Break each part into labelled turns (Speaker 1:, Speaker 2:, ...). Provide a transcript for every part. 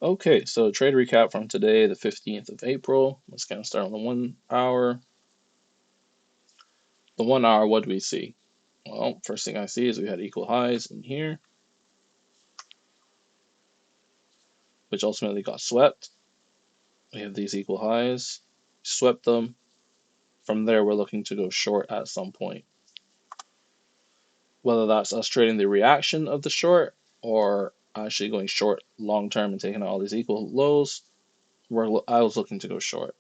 Speaker 1: Okay, so trade recap from today, the 15th of April. Let's kind of start on the 1 hour. The 1 hour, what do we see? Well, first thing I see is we had equal highs in here, which ultimately got swept. We have these equal highs, swept them. From there, we're looking to go short at some point. Whether that's us trading the reaction of the short or actually going short long term and taking out all these equal lows, I was looking to go short,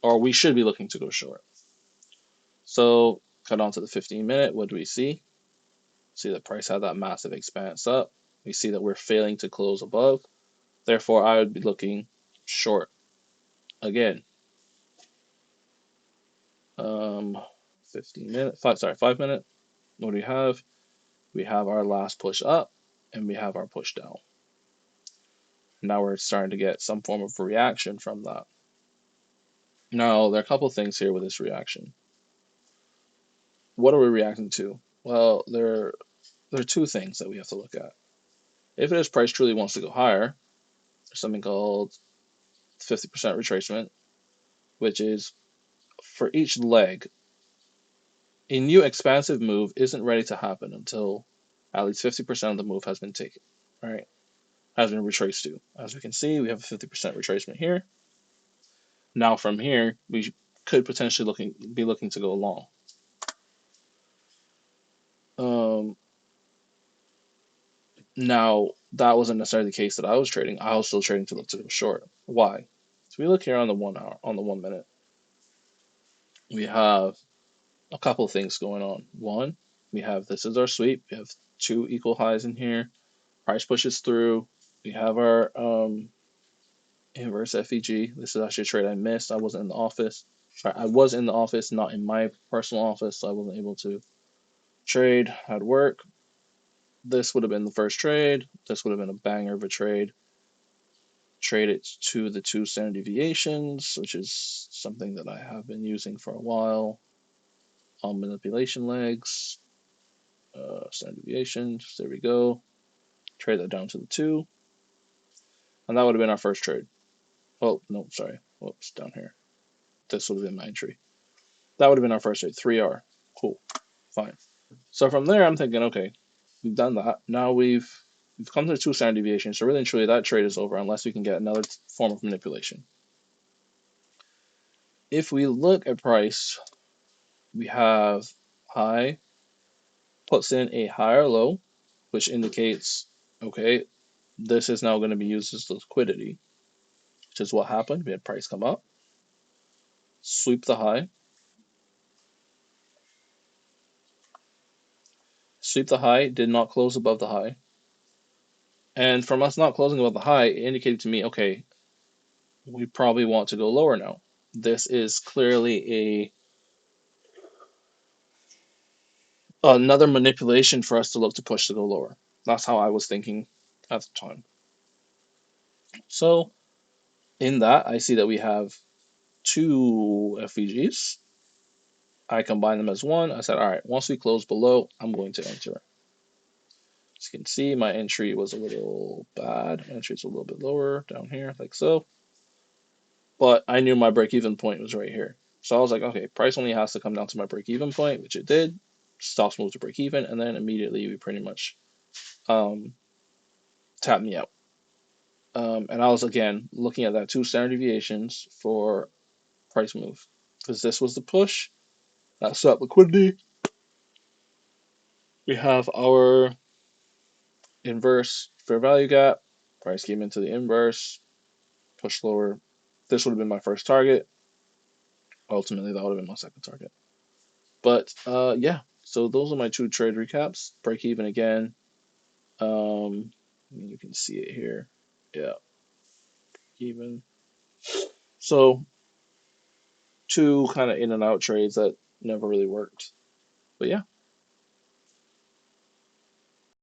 Speaker 1: or we should be looking to go short. So cut on to the 15-minute. What do we see? See the price had that massive expanse up. We see that we're failing to close above. Therefore, I would be looking short again. 15 minute, 5 minute. What do we have? We have our last push up and we have our push down. Now we're starting to get some form of reaction from that. Now, there are a couple things here with this reaction. What are we reacting to? Well, there are two things that we have to look at. If this price truly wants to go higher, there's something called 50% retracement, which is for each leg, a new expansive move isn't ready to happen until at least 50% of the move has been taken, right? Has been retraced to. As we can see, we have a 50% retracement here. Now from here, we could potentially be looking to go long. Um, Now that wasn't necessarily the case that I was trading. I was still trading to look to go short. Why? So we look here on the 1 hour, on the 1 minute. We have a couple of things going on. One, we have this is our sweep. We have two equal highs in here. Price pushes through. We have our inverse FEG. This is actually a trade I missed. I wasn't in the office. Sorry, I was in the office, not in my personal office, so I wasn't able to trade. Had work. This would have been the first trade. This would have been a banger of a trade. Trade it to the two standard deviations, which is something that I have been using for a while. On manipulation legs, standard deviations. There we go. Trade that down to the two, and that would have been our first trade. Oh no, sorry. Whoops, down here. This would have been my entry. That would have been our first trade. 3R. Cool. Fine. So from there, I'm thinking, okay, we've done that. Now we've come to the two standard deviations. So really and truly, that trade is over unless we can get another form of manipulation. If we look at price, we have high puts in a higher low, which indicates, okay, this is now going to be used as liquidity, which is what happened. We had price come up, sweep the high, sweep the high, did not close above the high. And from us not closing above the high, it indicated to me, okay, we probably want to go lower now. This is clearly another manipulation for us to look to push to go lower. That's how I was thinking at the time. So in that, I see that we have two FVGs. I combine them as one. I said, all right, once we close below, I'm going to enter. As you can see, my entry was a little bad. My entry's a little bit lower down here, like so. But I knew my break-even point was right here. So I was like, okay, price only has to come down to my break-even point, which it did. Stops moved to break-even, and then immediately we pretty much um, tapped me out. And I was again looking at that two standard deviations for price move because this was the push. That set liquidity. We have our inverse fair value gap. Price came into the inverse, pushed lower. This would have been my first target. Ultimately, that would have been my second target. But yeah, so those are my two trade recaps. Break even again. You can see it here. Yeah, even. So two kind of in and out trades that never really worked. But yeah.